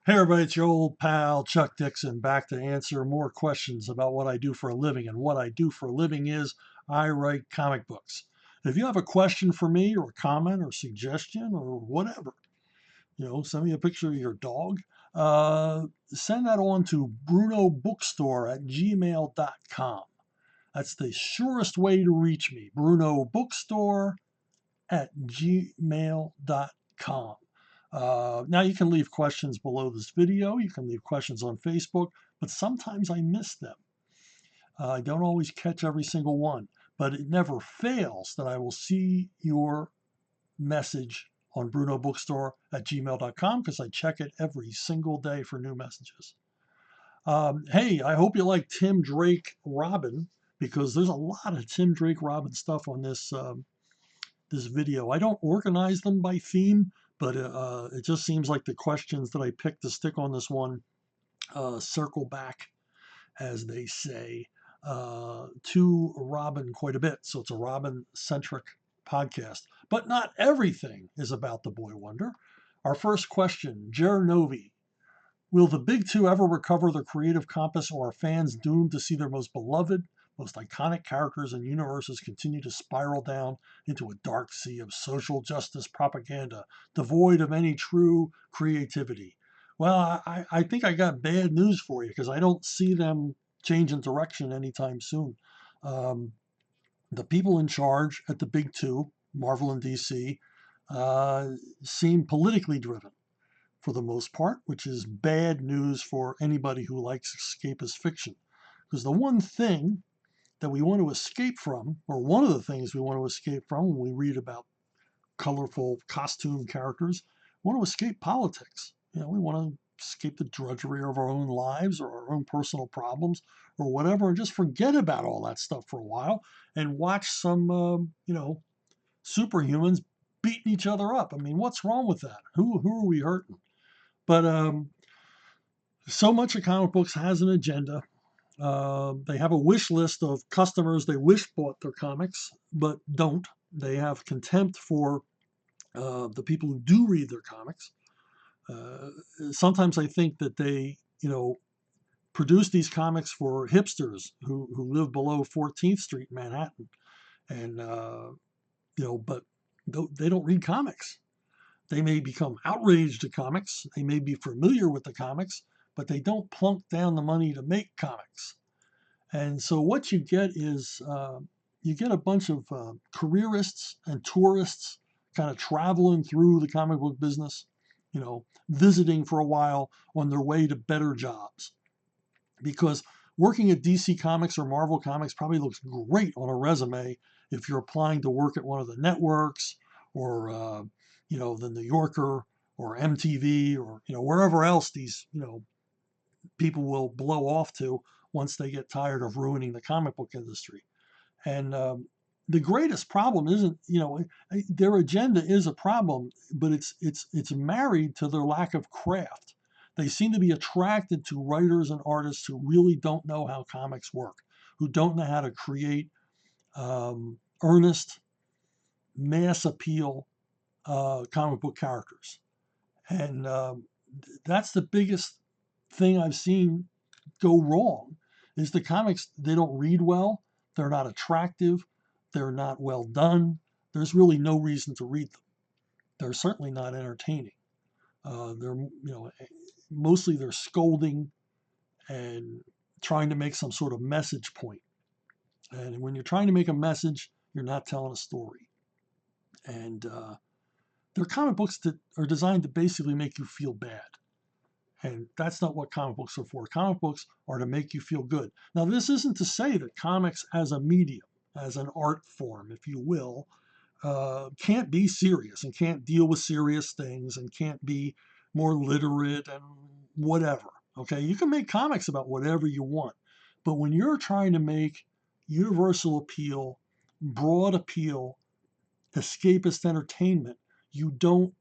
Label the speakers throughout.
Speaker 1: Hey everybody, it's your old pal Chuck Dixon back to answer more questions about what I do for a living. And what I do for a living is I write comic books. If you have a question for me or a comment or suggestion or whatever, send me a picture of your dog, send that on to brunobookstore@gmail.com. That's the surest way to reach me, brunobookstore@gmail.com. Now you can leave questions below this video. You can leave questions on Facebook, but sometimes I miss them. I don't always catch every single one, but it never fails that I will see your message on brunobookstore@gmail.com because I check it every single day for new messages. Hey, I hope you like Tim Drake Robin because there's a lot of Tim Drake Robin stuff on this video. I don't organize them by theme, but it just seems like the questions that I picked to stick on this one circle back, as they say, to Robin quite a bit. So it's a Robin-centric podcast. But not everything is about the Boy Wonder. Our first question, Jer Novi. Will the big two ever recover their creative compass, or are fans doomed to see their most beloved, most iconic characters and universes continue to spiral down into a dark sea of social justice propaganda, devoid of any true creativity? Well, I think I got bad news for you because I don't see them changing direction anytime soon. Um, the people in charge at the big two, Marvel and DC, seem politically driven for the most part, which is bad news for anybody who likes escapist fiction. Because the one thing that we want to escape from, or one of the things we want to escape from when we read about colorful costume characters, we want to escape politics. We want to escape the drudgery of our own lives or our own personal problems or whatever, and just forget about all that stuff for a while and watch some, superhumans beating each other up. I mean, what's wrong with that? Who are we hurting? But so much of comic books has an agenda. They have a wish list of customers they wish bought their comics, but don't. They have contempt for the people who do read their comics. Uh, Sometimes I think that they, produce these comics for hipsters who live below 14th Street in Manhattan. And, but they don't read comics. They may become outraged at comics. They may be familiar with the comics, but they don't plunk down the money to make comics. And so what you get is you get a bunch of careerists and tourists kind of traveling through the comic book business, visiting for a while on their way to better jobs. Because working at DC Comics or Marvel Comics probably looks great on a resume if you're applying to work at one of the networks or, the New Yorker or MTV or, wherever else these, people will blow off to once they get tired of ruining the comic book industry. And the greatest problem isn't, their agenda is a problem, but it's married to their lack of craft. They seem to be attracted to writers and artists who really don't know how comics work, who don't know how to create earnest, mass appeal comic book characters. And that's the biggest thing I've seen go wrong is the comics, they don't read well, they're not attractive, they're not well done. There's really no reason to read them. They're certainly not entertaining. Mostly they're scolding and trying to make some sort of message point. And when you're trying to make a message, you're not telling a story. And they're comic books that are designed to basically make you feel bad. And that's not what comic books are for. Comic books are to make you feel good. Now, this isn't to say that comics as a medium, as an art form, if you will, can't be serious and can't deal with serious things and can't be more literate and whatever. Okay, you can make comics about whatever you want. But when you're trying to make universal appeal, broad appeal, escapist entertainment, you don't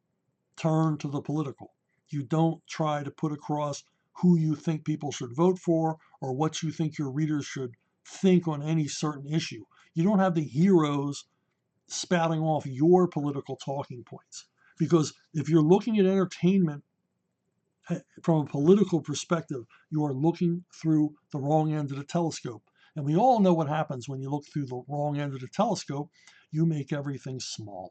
Speaker 1: turn to the political. You don't try to put across who you think people should vote for or what you think your readers should think on any certain issue. You don't have the heroes spouting off your political talking points. Because if you're looking at entertainment from a political perspective, you are looking through the wrong end of the telescope. And we all know what happens when you look through the wrong end of the telescope. You make everything smaller.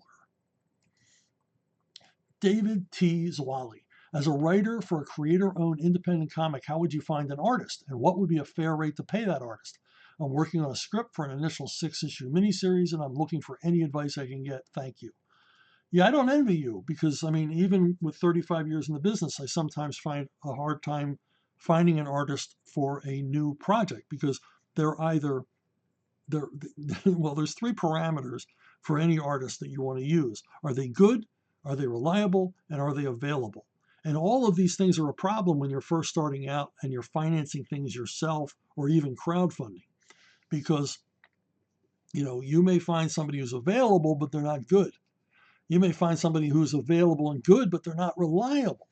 Speaker 1: David T. Zwali. As a writer for a creator-owned independent comic, how would you find an artist? And what would be a fair rate to pay that artist? I'm working on a script for an initial 6-issue miniseries, and I'm looking for any advice I can get. Thank you. Yeah, I don't envy you because, I mean, even with 35 years in the business, I sometimes find a hard time finding an artist for a new project because they're either, they're, well, there's 3 parameters for any artist that you want to use. Are they good? Are they reliable? And are they available? And all of these things are a problem when you're first starting out and you're financing things yourself or even crowdfunding because, you may find somebody who's available, but they're not good. You may find somebody who's available and good, but they're not reliable.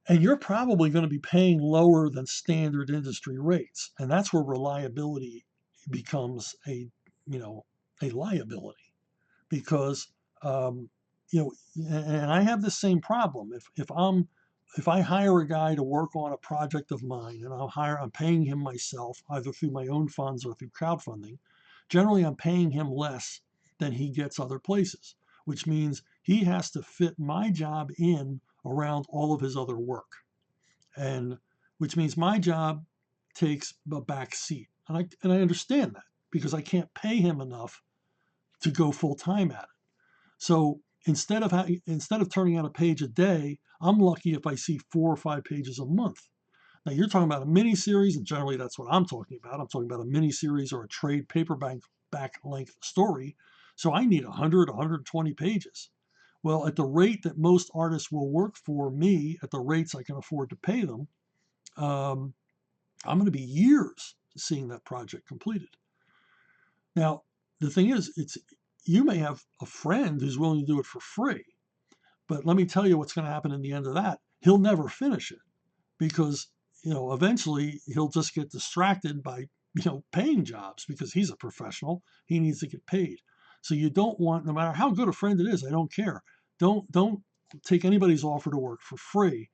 Speaker 1: And you're probably going to be paying lower than standard industry rates. And that's where reliability becomes a liability because, and I have the same problem. If I hire a guy to work on a project of mine and I'm paying him myself, either through my own funds or through crowdfunding, generally I'm paying him less than he gets other places, which means he has to fit my job in around all of his other work. And which means my job takes a back seat. And I understand that because I can't pay him enough to go full time at it. So instead of turning out a page a day, I'm lucky if I see 4 or 5 pages a month. Now you're talking about a mini series, and generally that's what I'm talking about. I'm talking about a mini series or a trade paperback length story. So I need 100, 120 pages. Well, at the rate that most artists will work for me, at the rates I can afford to pay them, I'm going to be years seeing that project completed. Now, the thing is, you may have a friend who's willing to do it for free, but let me tell you what's going to happen in the end of that. He'll never finish it because, eventually he'll just get distracted by, paying jobs because he's a professional. He needs to get paid. So you don't want, no matter how good a friend it is, I don't care. Don't take anybody's offer to work for free.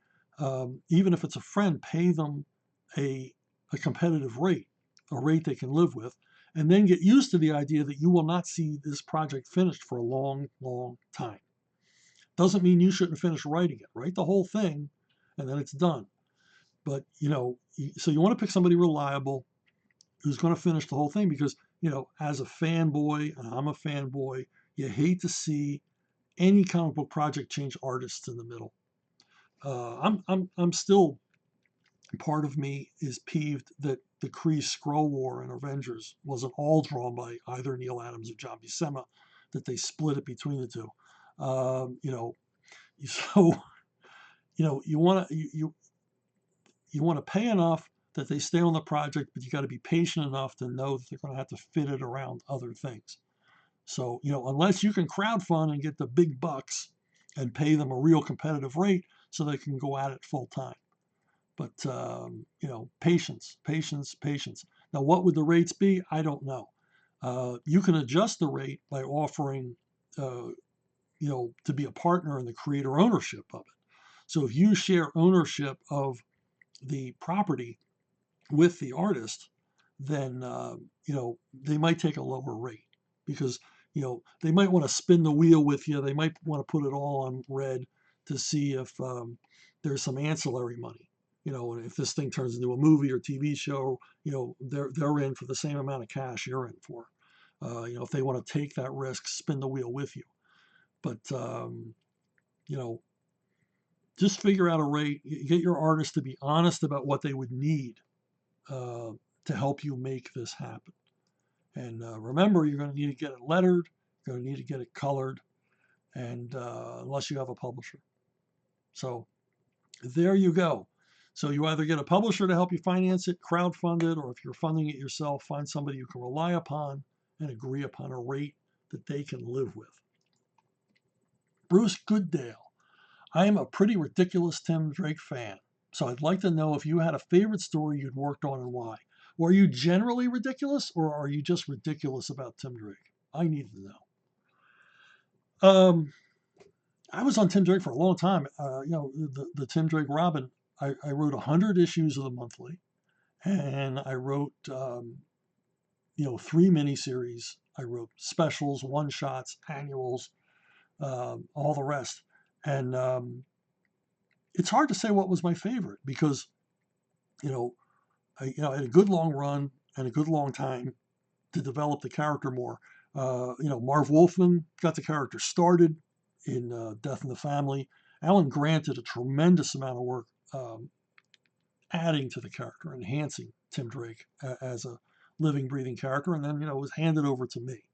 Speaker 1: Even if it's a friend, pay them a competitive rate, a rate they can live with, and then get used to the idea that you will not see this project finished for a long, long time. Doesn't mean you shouldn't finish writing it. Write the whole thing, and then it's done. But, so you want to pick somebody reliable who's going to finish the whole thing because, as a fanboy, and I'm a fanboy, you hate to see any comic book project change artists in the middle. I'm still, part of me is peeved that the Kree Skrull War and Avengers wasn't all drawn by either Neil Adams or John Buscema, that they split it between the two. So you want to pay enough that they stay on the project, but you got to be patient enough to know that they're going to have to fit it around other things. So unless you can crowdfund and get the big bucks and pay them a real competitive rate so they can go at it full time. But, patience, patience, patience. Now, what would the rates be? I don't know. You can adjust the rate by offering, to be a partner in the creator ownership of it. So if you share ownership of the property with the artist, then, they might take a lower rate because, they might want to spin the wheel with you. They might want to put it all on red to see if there's some ancillary money. And if this thing turns into a movie or TV show, they're in for the same amount of cash you're in for. If they want to take that risk, spin the wheel with you. But just figure out a rate. Get your artist to be honest about what they would need to help you make this happen. And remember, you're going to need to get it lettered. You're going to need to get it colored, and unless you have a publisher. So there you go. So you either get a publisher to help you finance it, crowdfund it, or if you're funding it yourself, find somebody you can rely upon and agree upon a rate that they can live with. Bruce Gooddale. I am a pretty ridiculous Tim Drake fan, so I'd like to know if you had a favorite story you'd worked on and why. Were you generally ridiculous, or are you just ridiculous about Tim Drake? I need to know. I was on Tim Drake for a long time. The Tim Drake Robin, I wrote 100 issues of the monthly, and I wrote, 3 miniseries. I wrote specials, one shots, annuals, all the rest. And it's hard to say what was my favorite because, you know, I had a good long run and a good long time to develop the character more. Marv Wolfman got the character started in Death in the Family. Alan Grant did a tremendous amount of work adding to the character, enhancing Tim Drake as a living, breathing character, and then it was handed over to me.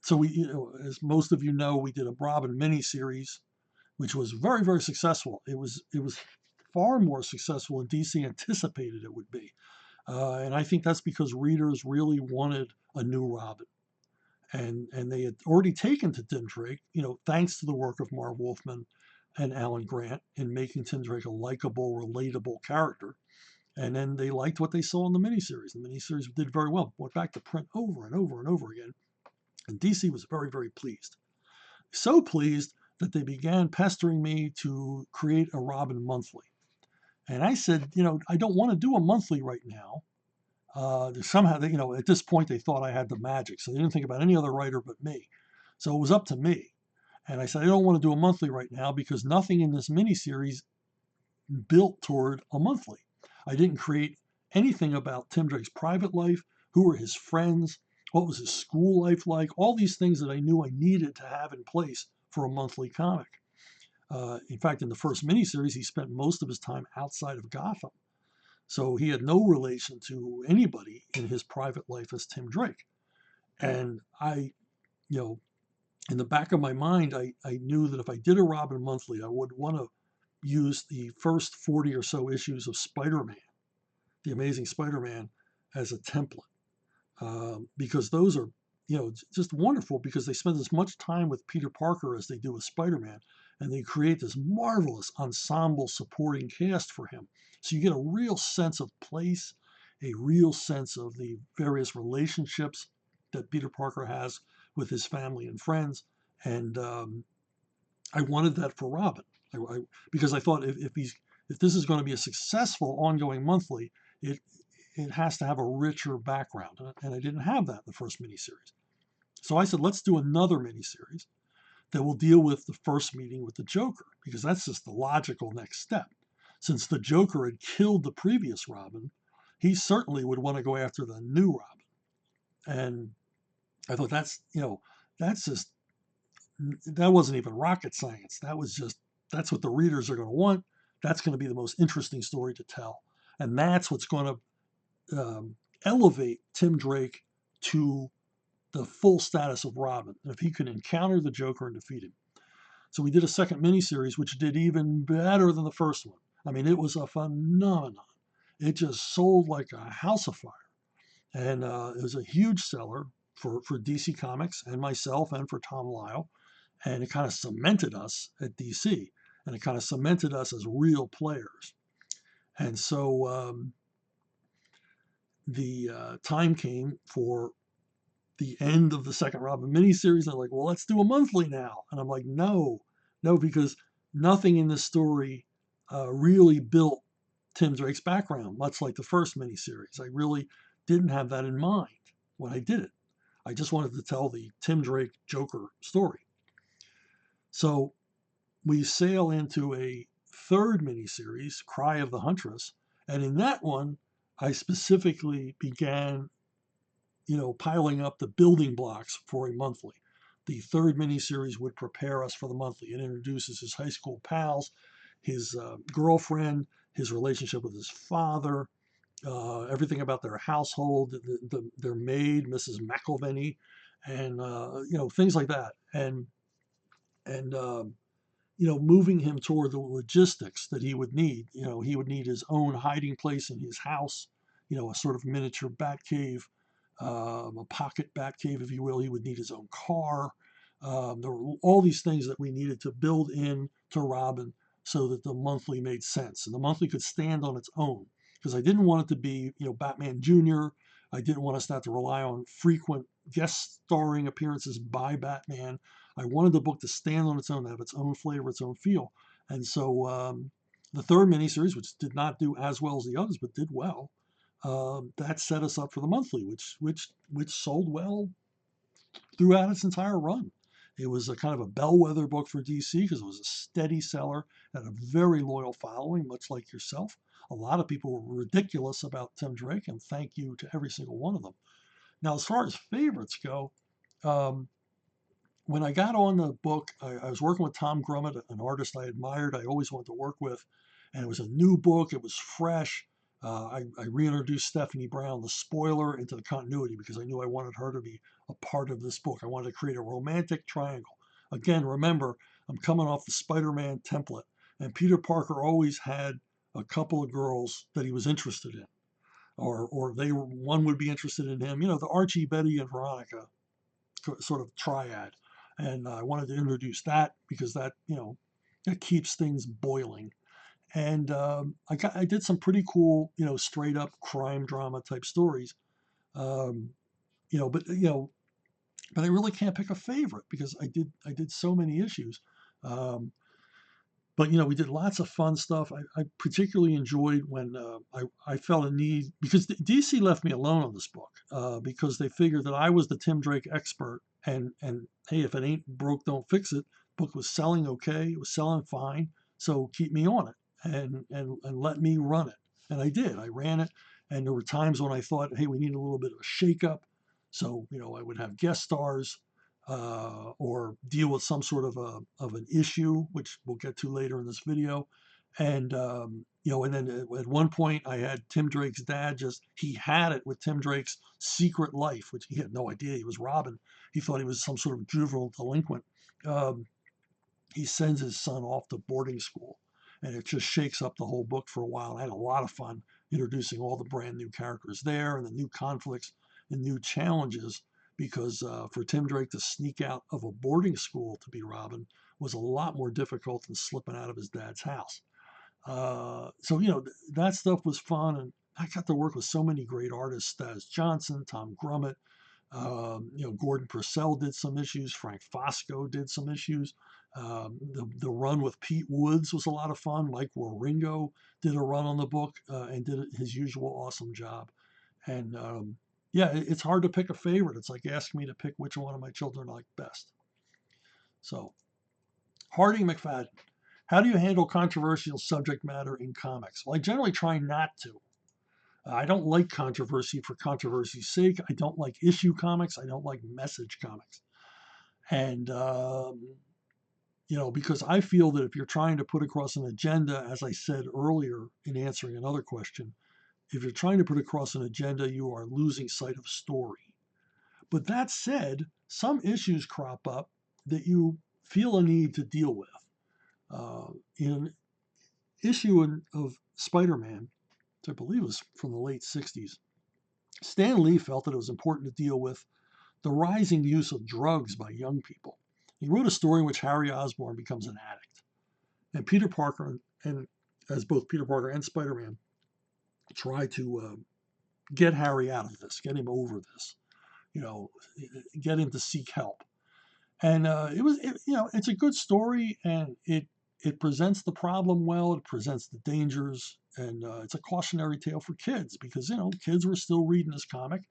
Speaker 1: So we, as most of you know, we did a Robin miniseries, which was very, very successful. It was far more successful than DC anticipated it would be. And I think that's because readers really wanted a new Robin. And they had already taken to Tim Drake, thanks to the work of Marv Wolfman and Alan Grant in making Tim Drake a likable, relatable character. And then they liked what they saw in the miniseries. The miniseries did very well, went back to print over and over and over again. And DC was very, very pleased. So pleased that they began pestering me to create a Robin monthly. And I said, I don't want to do a monthly right now. Somehow, at this point, they thought I had the magic. So they didn't think about any other writer but me. So it was up to me. And I said, I don't want to do a monthly right now because nothing in this miniseries built toward a monthly. I didn't create anything about Tim Drake's private life, who were his friends, what was his school life like, all these things that I knew I needed to have in place for a monthly comic. In fact, in the first miniseries, he spent most of his time outside of Gotham. So he had no relation to anybody in his private life as Tim Drake. And I, in the back of my mind, I knew that if I did a Robin monthly, I would want to use the first 40 or so issues of Spider-Man, the Amazing Spider-Man, as a template. Because those are, just wonderful because they spend as much time with Peter Parker as they do with Spider-Man. And they create this marvelous ensemble supporting cast for him. So you get a real sense of place, a real sense of the various relationships that Peter Parker has with his family and friends. And I wanted that for Robin. Because I thought if this is going to be a successful ongoing monthly, it has to have a richer background. And I didn't have that in the first miniseries. So I said, let's do another miniseries that will deal with the first meeting with the Joker, because that's just the logical next step. Since the Joker had killed the previous Robin, he certainly would want to go after the new Robin. And I thought that wasn't even rocket science. That's what the readers are going to want. That's going to be the most interesting story to tell. And that's what's going to elevate Tim Drake to the full status of Robin, if he can encounter the Joker and defeat him. So we did a second miniseries, which did even better than the first one. I mean, it was a phenomenon. It just sold like a house of fire. And it was a huge seller for DC Comics and myself and for Tom Lyle. And it kind of cemented us at DC. And it kind of cemented us as real players. And so the time came for the end of the second Robin miniseries. They're like, well, let's do a monthly now. And I'm like, no, because nothing in this story really built Tim Drake's background, much like the first miniseries. I really didn't have that in mind when I did it. I just wanted to tell the Tim Drake Joker story. So we sail into a third miniseries, Cry of the Huntress. And in that one, I specifically began piling up the building blocks for a monthly. The third miniseries would prepare us for the monthly. It introduces his high school pals, his girlfriend, his relationship with his father, everything about their household, their maid, Mrs. McIlvany, and things like that. And moving him toward the logistics that he would need. He would need his own hiding place in his house, a sort of miniature bat cave. A pocket bat cave, if you will. He would need his own car. There were all these things that we needed to build in to Robin so that the monthly made sense and the monthly could stand on its own. Because I didn't want it to be, Batman Jr. I didn't want us to have to rely on frequent guest starring appearances by Batman. I wanted the book to stand on its own, have its own flavor, its own feel. And so the third miniseries, which did not do as well as the others, but did well, that set us up for the monthly, which sold well throughout its entire run. It was a kind of a bellwether book for DC because it was a steady seller, had a very loyal following, much like yourself. A lot of people were ridiculous about Tim Drake, and thank you to every single one of them. Now, as far as favorites go, um, when I got on the book, I was working with Tom Grummett, an artist I admired, I always wanted to work with, and it was a new book. It was fresh. I reintroduced Stephanie Brown, the spoiler, into the continuity because I knew I wanted her to be a part of this book. I wanted to create a romantic triangle. Again, remember, I'm coming off the Spider-Man template, and Peter Parker always had a couple of girls that he was interested in, or one would be interested in him. You know, the Archie, Betty, and Veronica sort of triad. And I wanted to introduce that because that, it keeps things boiling. And I did some pretty cool, straight up crime drama type stories. Um, you know, but you know, but I really can't pick a favorite because I did so many issues. Um, but we did lots of fun stuff. I particularly enjoyed when I felt a need because DC left me alone on this book because they figured that I was the Tim Drake expert, and hey, if it ain't broke, don't fix it. Book was selling okay, it was selling fine, so keep me on it and let me run it, and I did. I ran it, and there were times when I thought, hey, we need a little bit of a shakeup, so I would have guest stars or deal with some sort of an issue, which we'll get to later in this video. And, and then at one point I had Tim Drake's dad he had it with Tim Drake's secret life, which he had no idea he was robbing. He thought he was some sort of juvenile delinquent. Um, he sends his son off to boarding school, and it just shakes up the whole book for a while. I had a lot of fun introducing all the brand new characters there and the new conflicts and new challenges because for Tim Drake to sneak out of a boarding school to be Robin was a lot more difficult than slipping out of his dad's house. So that stuff was fun, and I got to work with so many great artists: Stas Johnson, Tom Grummett, Gordon Purcell did some issues. Frank Fosco did some issues. The run with Pete Woods was a lot of fun. Mike Waringo did a run on the book and did his usual awesome job. And yeah, it's hard to pick a favorite. It's like asking me to pick which one of my children I like best. So, Harding McFadden, how do you handle controversial subject matter in comics? Well, I generally try not to. I don't like controversy for controversy's sake. I don't like issue comics. I don't like message comics. And, because I feel that if you're trying to put across an agenda, as I said earlier in answering another question, if you're trying to put across an agenda, you are losing sight of story. But that said, some issues crop up that you feel a need to deal with. In an issue of Spider-Man, which I believe was from the late 60s, Stan Lee felt that it was important to deal with the rising use of drugs by young people. He wrote a story in which Harry Osborn becomes an addict. And Peter Parker, and as both Peter Parker and Spider-Man, try to get Harry out of this, get him over this, get him to seek help. And it's a good story, and it presents the problem well. It presents the dangers, and it's a cautionary tale for kids because kids were still reading this comic,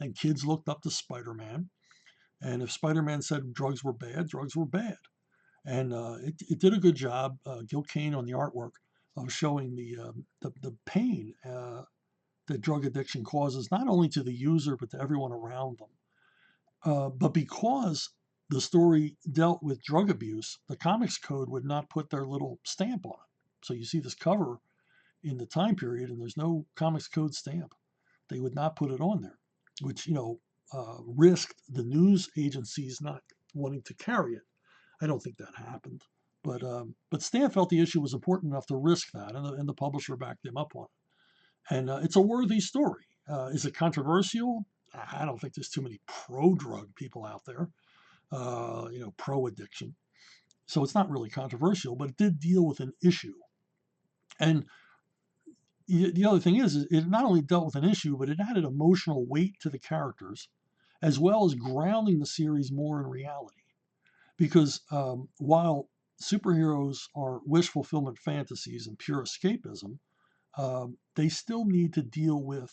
Speaker 1: and kids looked up to Spider-Man. And if Spider-Man said drugs were bad, drugs were bad. And it did a good job, Gil Kane on the artwork, of showing the pain that drug addiction causes, not only to the user, but to everyone around them. But because the story dealt with drug abuse, the Comics Code would not put their little stamp on it. So you see this cover in the time period, and there's no Comics Code stamp. They would not put it on there, which risked the news agencies not wanting to carry it. I don't think that happened, but Stan felt the issue was important enough to risk that, and the publisher backed him up on it. And it's a worthy story. Is it controversial? I don't think there's too many pro-drug people out there, pro-addiction. So it's not really controversial, but it did deal with an issue. And the other thing is it not only dealt with an issue, but it added emotional weight to the characters, as well as grounding the series more in reality. Because while superheroes are wish fulfillment fantasies and pure escapism, they still need to deal with,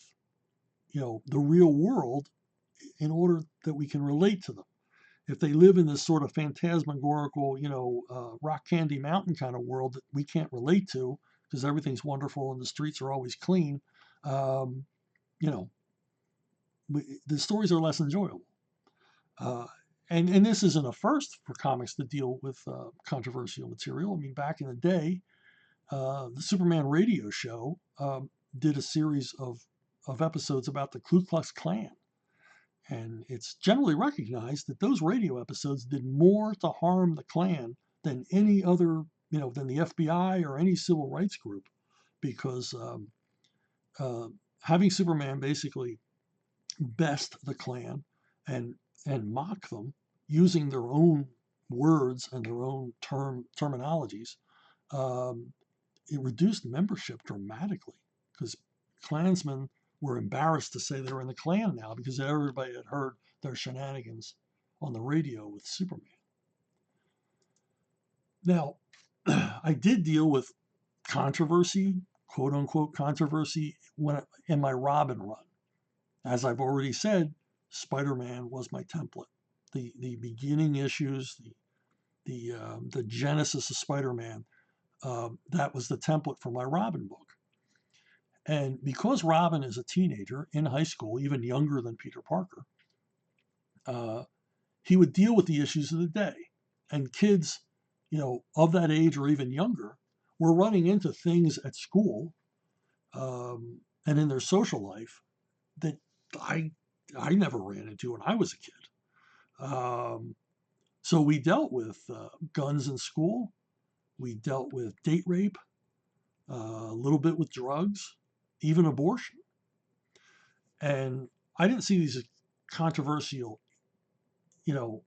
Speaker 1: the real world in order that we can relate to them. If they live in this sort of phantasmagorical, rock candy mountain kind of world that we can't relate to because everything's wonderful and the streets are always clean, um, you know, the stories are less enjoyable. Uh, and this isn't a first for comics to deal with controversial material. I mean, back in the day, the Superman radio show did a series of episodes about the Ku Klux Klan. And it's generally recognized that those radio episodes did more to harm the Klan than any other, than the FBI or any civil rights group, because uh, having Superman basically best the Klan and mock them using their own words and their own terminologies, um, it reduced membership dramatically because Klansmen were embarrassed to say they were in the Klan now because everybody had heard their shenanigans on the radio with Superman. Now, I did deal with controversy, quote unquote controversy, in my Robin run. As I've already said, Spider-Man was my template. The beginning issues, the genesis of Spider-Man, that was the template for my Robin book. And because Robin is a teenager in high school, even younger than Peter Parker, uh, he would deal with the issues of the day. And kids, of that age or even younger, were running into things at school and in their social life that I I never ran into when I was a kid. So we dealt with guns in school. We dealt with date rape, a little bit with drugs, even abortion. And I didn't see these as controversial, you know,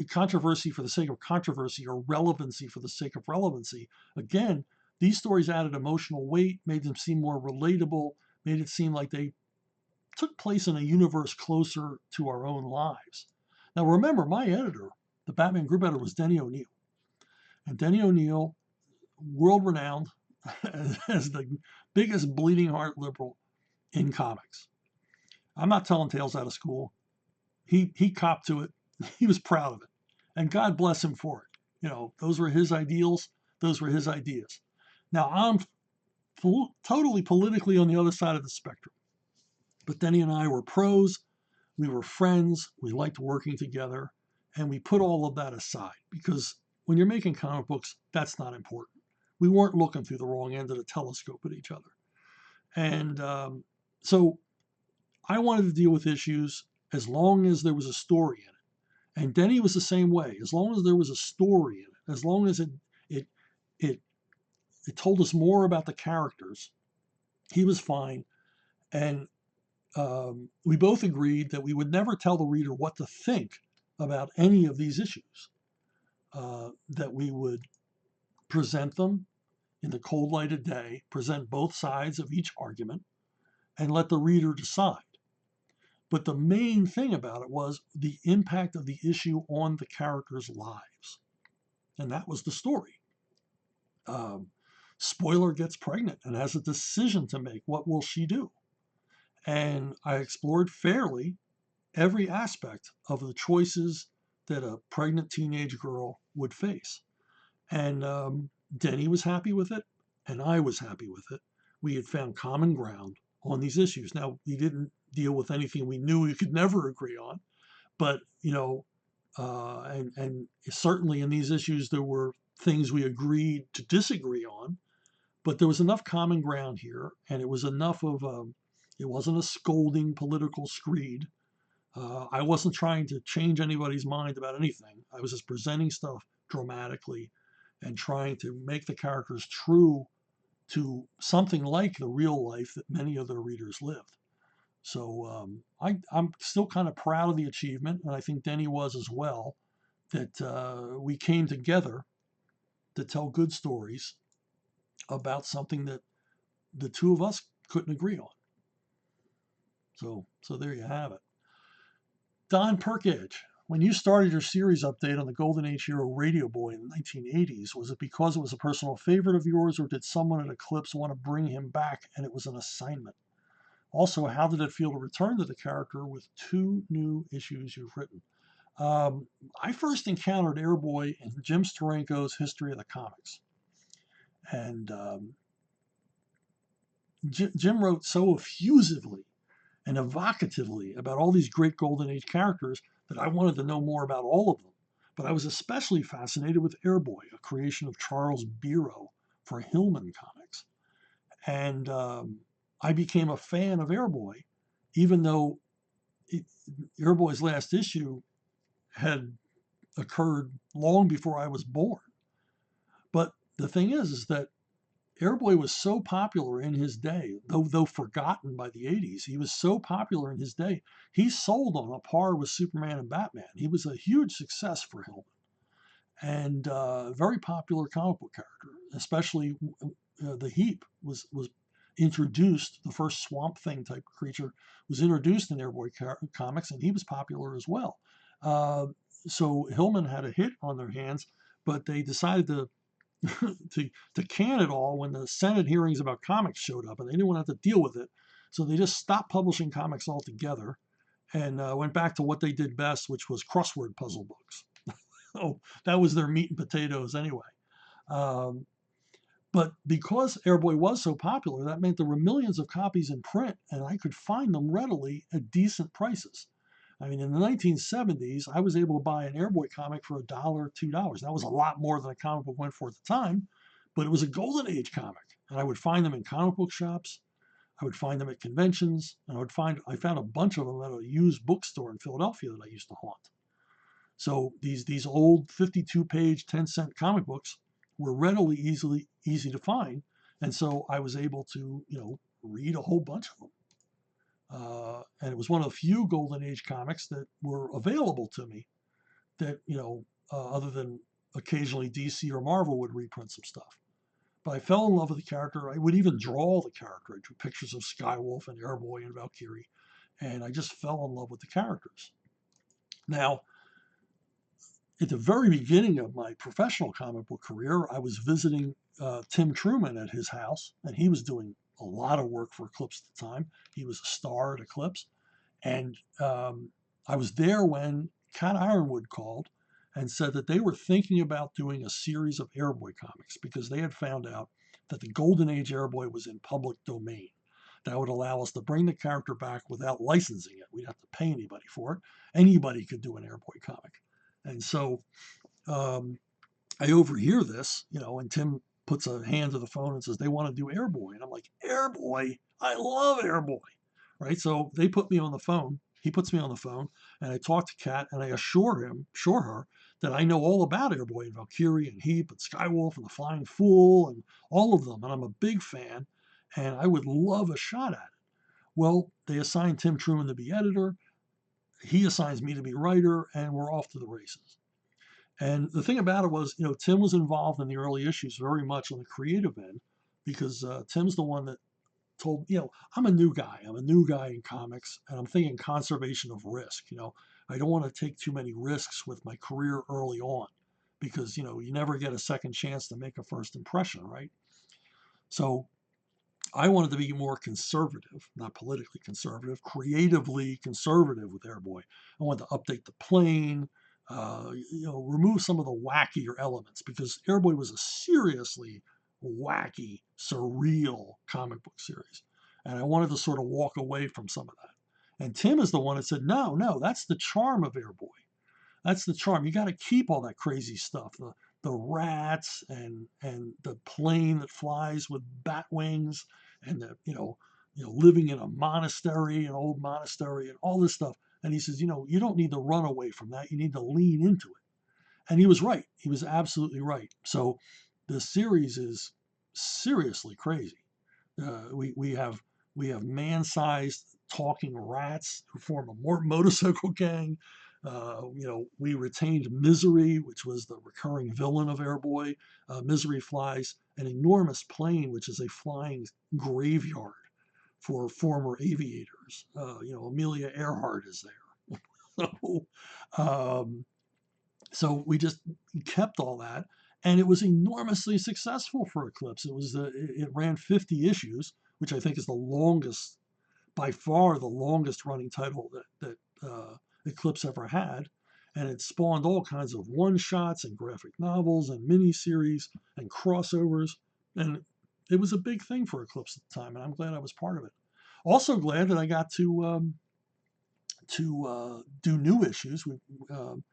Speaker 1: controversy for the sake of controversy or relevancy for the sake of relevancy. Again, these stories added emotional weight, made them seem more relatable, made it seem like they took place in a universe closer to our own lives. Now, remember, my editor, the Batman group editor, was Denny O'Neil. And Denny O'Neil, world renowned as the biggest bleeding heart liberal in comics. I'm not telling tales out of school. He copped to it. He was proud of it. And God bless him for it. Those were his ideals. Those were his ideas. Now, I'm totally politically on the other side of the spectrum. But Denny and I were pros. We were friends. We liked working together. And we put all of that aside because when you're making comic books, that's not important. We weren't looking through the wrong end of the telescope at each other. And so I wanted to deal with issues as long as there was a story in it. And Denny was the same way. As long as there was a story in it, as long as it it it told us more about the characters, he was fine. And we both agreed that we would never tell the reader what to think about any of these issues. That we would present them in the cold light of day, present both sides of each argument, and let the reader decide. But the main thing about it was the impact of the issue on the characters' lives. And that was the story. Um, Spoiler gets pregnant and has a decision to make. What will she do? And I explored fairly every aspect of the choices that a pregnant teenage girl would face. And Denny was happy with it, and I was happy with it. We had found common ground on these issues. Now, we didn't deal with anything we knew we could never agree on, but and certainly in these issues there were things we agreed to disagree on, but there was enough common ground here, and it was enough of it wasn't a scolding political screed. I wasn't trying to change anybody's mind about anything. I was just presenting stuff dramatically and trying to make the characters true to something like the real life that many of their readers lived. So I'm still kind of proud of the achievement, and I think Denny was as well, that we came together to tell good stories about something that the two of us couldn't agree on. So there you have it. Don Perkage, when you started your series update on the Golden Age hero Radio Boy in the 1980s, was it because it was a personal favorite of yours, or did someone at Eclipse want to bring him back and it was an assignment? Also, how did it feel to return to the character with 2 new issues you've written? I first encountered Airboy in Jim Steranko's History of the Comics. And Jim wrote so effusively and evocatively about all these great Golden Age characters that I wanted to know more about all of them. But I was especially fascinated with Airboy, a creation of Charles Biro for Hillman Comics. And I became a fan of Airboy, even though Airboy's last issue had occurred long before I was born. But the thing is that Airboy was so popular in his day, though forgotten by the 80s. He was so popular in his day, he sold on a par with Superman and Batman. He was a huge success for Hillman, and very popular comic book character. Especially the Heap was introduced. The first Swamp Thing type creature was introduced in Airboy comics, and he was popular as well. So Hillman had a hit on their hands, but they decided to to can it all when the Senate hearings about comics showed up, and they didn't want to have to deal with it. So they just stopped publishing comics altogether and went back to what they did best, which was crossword puzzle books. Oh, that was their meat and potatoes anyway. Um, but because Airboy was so popular, that meant there were millions of copies in print, and I could find them readily at decent prices. I mean, in the 1970s, I was able to buy an Airboy comic for $1, $2. That was a lot more than a comic book went for at the time, but it was a Golden Age comic. And I would find them in comic book shops. I would find them at conventions. And I found a bunch of them at a used bookstore in Philadelphia that I used to haunt. So these old 52-page, 10-cent comic books were readily easy to find. And so I was able to, read a whole bunch of them. And it was one of the few Golden Age comics that were available to me that, other than occasionally DC or Marvel would reprint some stuff. But I fell in love with the character. I would even draw the character. I drew pictures of Skywolf and Airboy and Valkyrie, and I just fell in love with the characters. Now, at the very beginning of my professional comic book career, I was visiting Tim Truman at his house, and he was doing a lot of work for Eclipse at the time. He was a star at Eclipse. And I was there when Cat Ironwood called and said that they were thinking about doing a series of Airboy comics because they had found out that the Golden Age Airboy was in public domain. That would allow us to bring the character back without licensing it. We'd have to pay anybody for it. Anybody could do an Airboy comic. And so I overhear this, and Tim puts a hand to the phone and says, they want to do Airboy. And I'm like, Airboy? I love Airboy. Right? So they put me on the phone. He puts me on the phone, and I talk to Kat, and I assure her that I know all about Airboy and Valkyrie and Heap and Skywolf and the Flying Fool and all of them, and I'm a big fan, and I would love a shot at it. Well, they assigned Tim Truman to be editor. He assigns me to be writer, and we're off to the races. And the thing about it was, Tim was involved in the early issues very much on the creative end because Tim's the one that told, I'm a new guy. I'm a new guy in comics, and I'm thinking conservation of risk. I don't want to take too many risks with my career early on because, you never get a second chance to make a first impression, right? So I wanted to be more conservative, not politically conservative, creatively conservative with Airboy. I wanted to update the plane, remove some of the wackier elements because Airboy was a seriously wacky, surreal comic book series. And I wanted to sort of walk away from some of that. And Tim is the one that said, no, that's the charm of Airboy. That's the charm. You got to keep all that crazy stuff, the rats and the plane that flies with bat wings, and the living in a monastery, an old monastery, and all this stuff. And he says, you don't need to run away from that. You need to lean into it. And he was right. He was absolutely right. So the series is seriously crazy. We have man-sized talking rats who form a motorcycle gang. We retained Misery, which was the recurring villain of Airboy. Misery flies an enormous plane, which is a flying graveyard for former aviators. Amelia Earhart is there. So, um, so we just kept all that, and it was enormously successful for Eclipse. It ran 50 issues, which I think is the longest, by far the longest running title that Eclipse ever had, and it spawned all kinds of one shots and graphic novels and miniseries and crossovers, and it was a big thing for Eclipse at the time, and I'm glad I was part of it. Also glad that I got to do new issues. Um,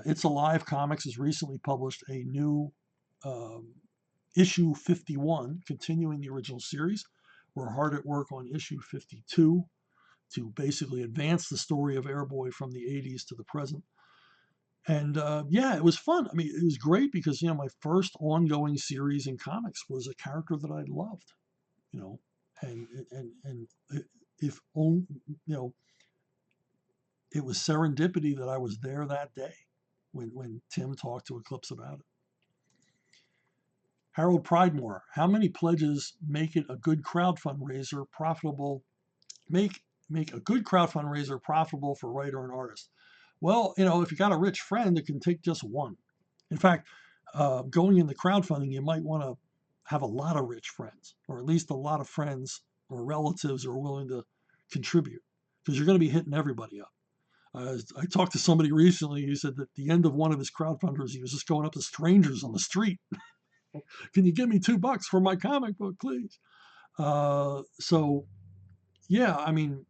Speaker 1: It's Alive Comics has recently published a new um, issue 51, continuing the original series. We're hard at work on issue 52 to basically advance the story of Airboy from the 80s to the present. And yeah, it was fun. I mean, it was great because, my first ongoing series in comics was a character that I loved, you know, and if only, you know, it was serendipity that I was there that day when Tim talked to Eclipse about it. Harold Pridemore, how many pledges make it a good crowd fundraiser profitable? Make a good crowd fundraiser profitable for writer and artist. Well, if you got a rich friend, it can take just one. In fact, going into crowdfunding, you might want to have a lot of rich friends, or at least a lot of friends or relatives who are willing to contribute, because you're going to be hitting everybody up. I talked to somebody recently who said that at the end of one of his crowdfunders, he was just going up to strangers on the street. Can you give me $2 for my comic book, please? So, yeah, I mean,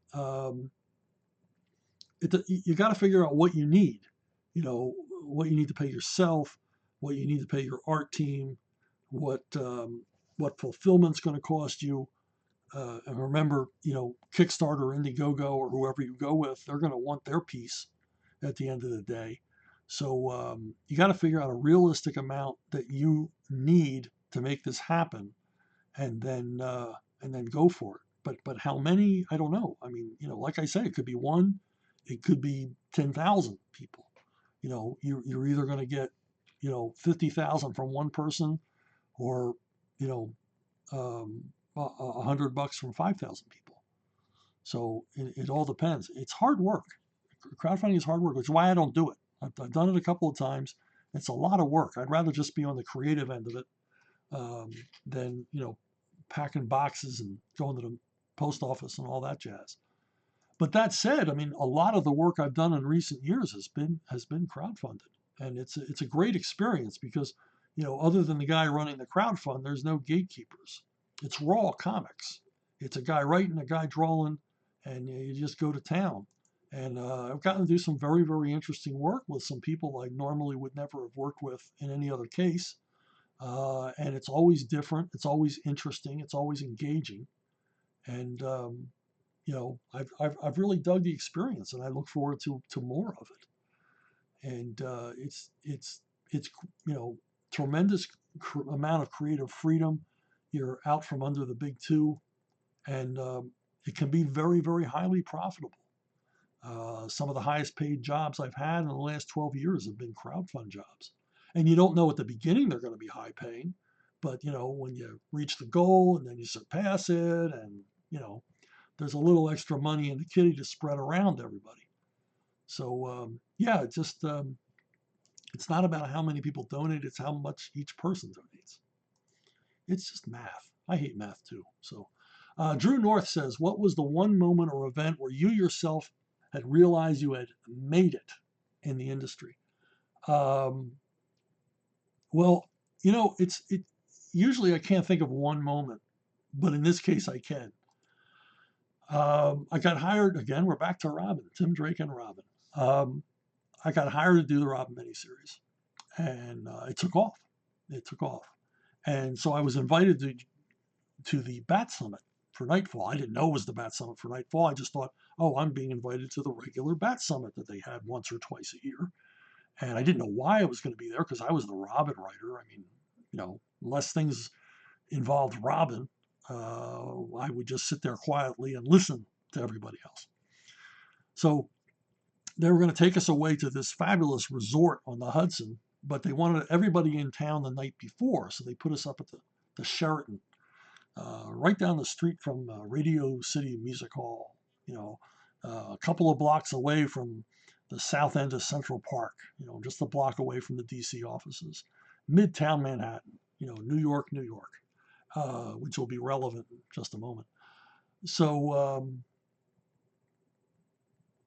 Speaker 1: you got to figure out what you need. What you need to pay yourself, what you need to pay your art team, what fulfillment's going to cost you. And remember, Kickstarter, Indiegogo, or whoever you go with, they're going to want their piece at the end of the day. So you got to figure out a realistic amount that you need to make this happen, and then go for it. But how many? I don't know. I mean, like I said, it could be one, it could be 10,000 people. You're either going to get 50,000 from one person, or you know $100 from 5,000 people. So it all depends. It's hard work. Crowdfunding is hard work, which is why I don't do it. I've done it a couple of times. It's a lot of work. I'd rather just be on the creative end of it than packing boxes and going to the post office and all that jazz. But that said, I mean, a lot of the work I've done in recent years has been crowdfunded, and it's a great experience because other than the guy running the crowdfund, there's no gatekeepers. It's raw comics. It's a guy writing, a guy drawing, and you just go to town. And I've gotten to do some very, very interesting work with some people I normally would never have worked with in any other case. And it's always different. It's always interesting. It's always engaging. And I've really dug the experience, and I look forward to more of it. And it's tremendous amount of creative freedom. You're out from under the big two, and it can be very, very highly profitable. Some of the highest paid jobs I've had in the last 12 years have been crowdfund jobs. And you don't know at the beginning they're going to be high paying, but when you reach the goal and then you surpass it, and there's a little extra money in the kitty to spread around everybody. So yeah, it's not about how many people donate, it's how much each person donates. It's just math. I hate math too. So Drew North says, what was the one moment or event where you yourself had realized you had made it in the industry? Um, well, it usually I can't think of one moment, but in this case I can. I got hired again. We're back to Robin, Tim Drake and Robin. I got hired to do the Robin miniseries, and it took off. It took off, and so I was invited to the Bat Summit for Nightfall. I didn't know it was the Bat Summit for Nightfall. I just thought, oh, I'm being invited to the regular Bat Summit that they had once or twice a year, and I didn't know why I was going to be there because I was the Robin writer. I mean, unless things involved Robin, I would just sit there quietly and listen to everybody else. So they were going to take us away to this fabulous resort on the Hudson, but they wanted everybody in town the night before. So they put us up at the Sheraton, right down the street from Radio City Music Hall, a couple of blocks away from the south end of Central Park, just a block away from the DC offices, Midtown Manhattan, New York, New York, which will be relevant in just a moment. So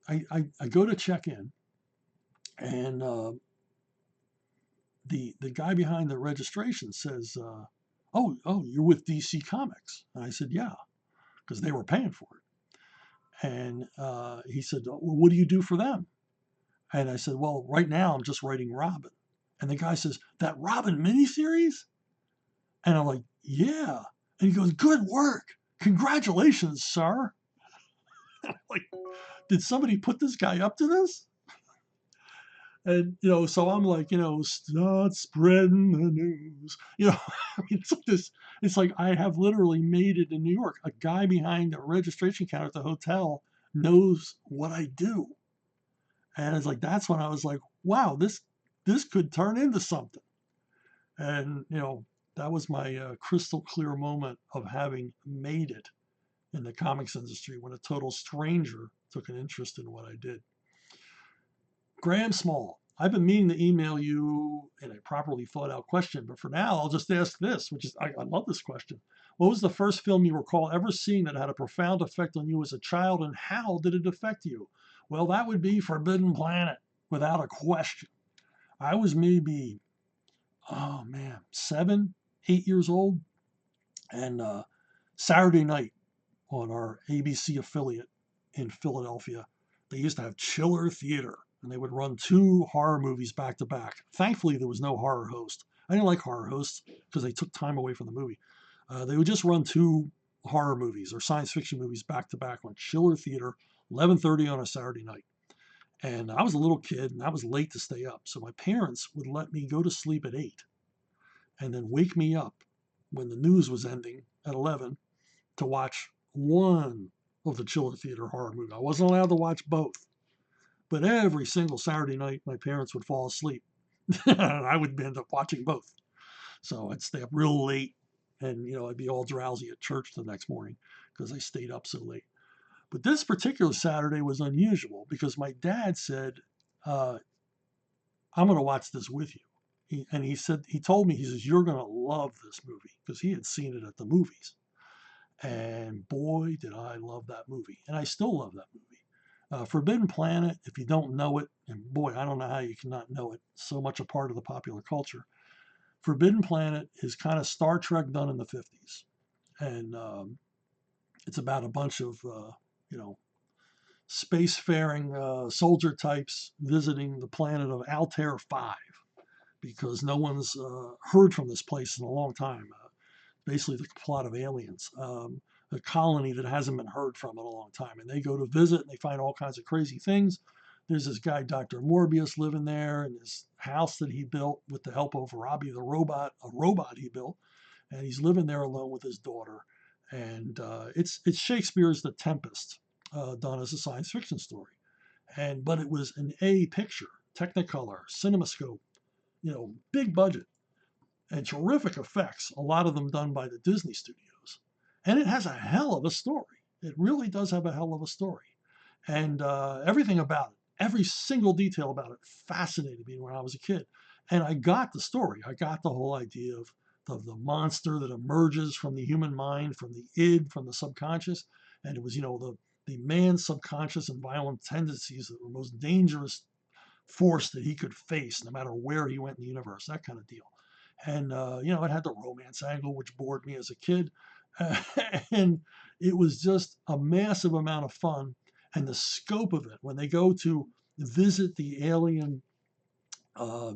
Speaker 1: I go to check in, and the guy behind the registration says, "Oh, you're with DC Comics," and I said, "Yeah," because they were paying for it. And he said, "Well, what do you do for them?" And I said, "Well, right now I'm just writing Robin." And the guy says, "That Robin miniseries?" And I'm like, "Yeah." And he goes, "Good work. Congratulations, sir." Like, did somebody put this guy up to this? And, so I'm like, start spreading the news. I mean, it's like this, it's like I have literally made it in New York. A guy behind the registration counter at the hotel knows what I do. And it's like, that's when I was like, wow, this could turn into something. And, that was my crystal clear moment of having made it in the comics industry when a total stranger took an interest in what I did. Graham Small, I've been meaning to email you in a properly thought out question, but for now, I'll just ask this, which is, I love this question. What was the first film you recall ever seeing that had a profound effect on you as a child, and how did it affect you? Well, that would be Forbidden Planet, without a question. I was maybe, oh man, 7, 8 years old, and Saturday night on our ABC affiliate in Philadelphia, they used to have Chiller Theater, and they would run 2 horror movies back to back. Thankfully, there was no horror host. I didn't like horror hosts because they took time away from the movie. They would just run 2 horror movies or science fiction movies back to back on Chiller Theater, 11:30 on a Saturday night. And I was a little kid, and I was late to stay up, so my parents would let me go to sleep at 8 and then wake me up when the news was ending at 11 to watch one of the Chiller Theater horror movies. I wasn't allowed to watch both, but every single Saturday night, my parents would fall asleep, and I would end up watching both. So I'd stay up real late, and I'd be all drowsy at church the next morning because I stayed up so late. But this particular Saturday was unusual because my dad said, "I'm going to watch this with you." And he told me, he says, "You're going to love this movie," because he had seen it at the movies. And boy, did I love that movie. And I still love that movie. Forbidden Planet, if you don't know it, and boy, I don't know how you cannot know it, so much a part of the popular culture. Forbidden Planet is kind of Star Trek done in the 50s. And it's about a bunch of, you know, spacefaring soldier types visiting the planet of Altair 5 because no one's heard from this place in a long time. Basically, the plot of Aliens, a colony that hasn't been heard from in a long time. And they go to visit and they find all kinds of crazy things. There's this guy, Dr. Morbius, living there in his house that he built with the help of Robbie the robot, a robot he built. And he's living there alone with his daughter. And it's Shakespeare's The Tempest, done as a science fiction story. But it was an A picture, Technicolor, CinemaScope, big budget and terrific effects, a lot of them done by the Disney studios. And it has a hell of a story. It really does have a hell of a story. And everything about it, every single detail about it fascinated me when I was a kid. And I got the story. I got the whole idea of the monster that emerges from the human mind, from the id, from the subconscious. And it was, the man's subconscious and violent tendencies that were most dangerous force that he could face no matter where he went in the universe, that kind of deal. And, it had the romance angle, which bored me as a kid. And it was just a massive amount of fun. And the scope of it, when they go to visit the alien uh,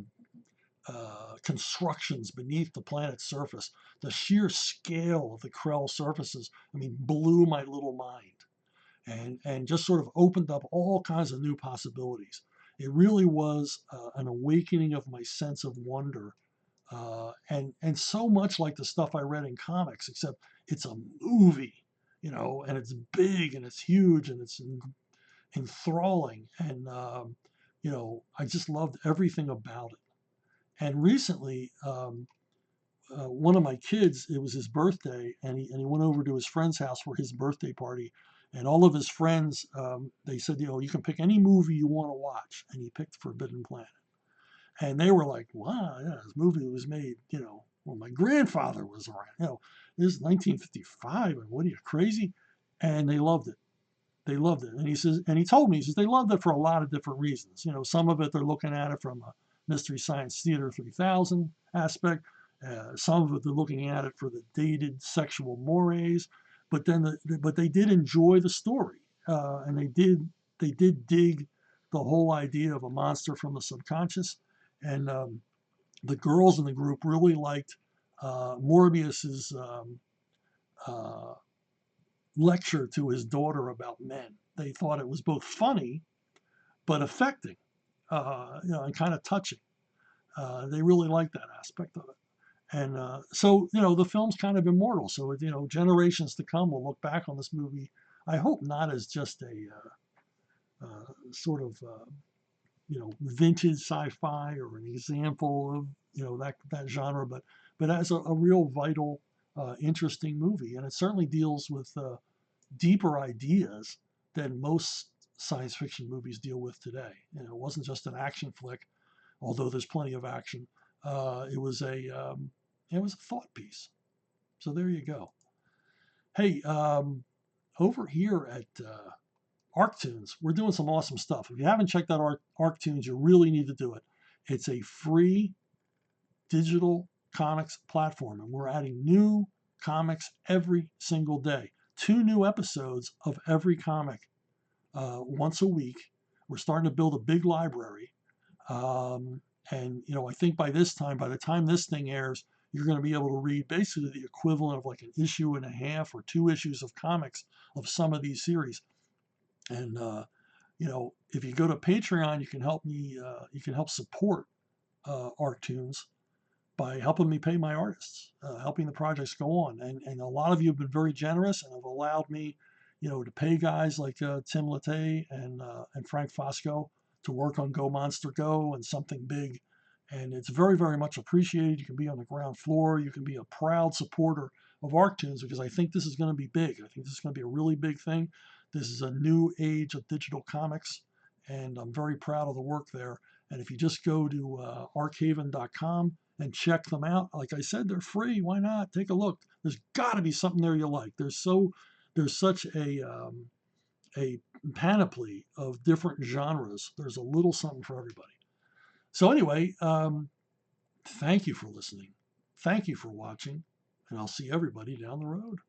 Speaker 1: constructions beneath the planet's surface, the sheer scale of the Krell surfaces, blew my little mind and just sort of opened up all kinds of new possibilities. It really was an awakening of my sense of wonder, and so much like the stuff I read in comics, except it's a movie, and it's big and it's huge and it's enthralling, and I just loved everything about it. And recently, one of my kids, it was his birthday, and he went over to his friend's house for his birthday party, And all of his friends, they said, you can pick any movie you want to watch. And he picked Forbidden Planet. And they were like, wow, yeah, this movie was made, when my grandfather was around. This is 1955. And what are you, crazy? And they loved it. They loved it. And he says, and he told me, he says, they loved it for a lot of different reasons. Some of it, they're looking at it from a Mystery Science Theater 3000 aspect. Some of it, they're looking at it for the dated sexual mores. But then, but they did enjoy the story, and they did dig the whole idea of a monster from the subconscious. And the girls in the group really liked Morbius's uh, lecture to his daughter about men. They thought it was both funny but affecting, and kind of touching. They really liked that aspect of it. And so, the film's kind of immortal. So, generations to come will look back on this movie, I hope not as just a sort of, vintage sci-fi or an example of, that genre, but as a real vital, interesting movie. And it certainly deals with deeper ideas than most science fiction movies deal with today. It wasn't just an action flick, although there's plenty of action. It was a thought piece. So there you go. Hey, over here at ArcTunes, we're doing some awesome stuff. If you haven't checked out ArcTunes, you really need to do it. It's a free digital comics platform, and we're adding new comics every single day. 2 new episodes of every comic once a week. We're starting to build a big library. And I think by the time this thing airs, you're going to be able to read basically the equivalent of like an issue and a half or 2 issues of comics of some of these series. And if you go to Patreon, you can help me. You can help support ArcTunes by helping me pay my artists, helping the projects go on. And a lot of you have been very generous and have allowed me, to pay guys like Tim Latte and Frank Fosco to work on Go Monster Go and Something Big. And it's very, very much appreciated. You can be on the ground floor. You can be a proud supporter of ArcTunes, because I think this is going to be big. I think this is going to be a really big thing. This is a new age of digital comics, and I'm very proud of the work there. And if you just go to archaven.com and check them out, like I said, they're free. Why not? Take a look. There's got to be something there you like. There's such a panoply of different genres. There's a little something for everybody. So anyway, thank you for listening. Thank you for watching, and I'll see everybody down the road.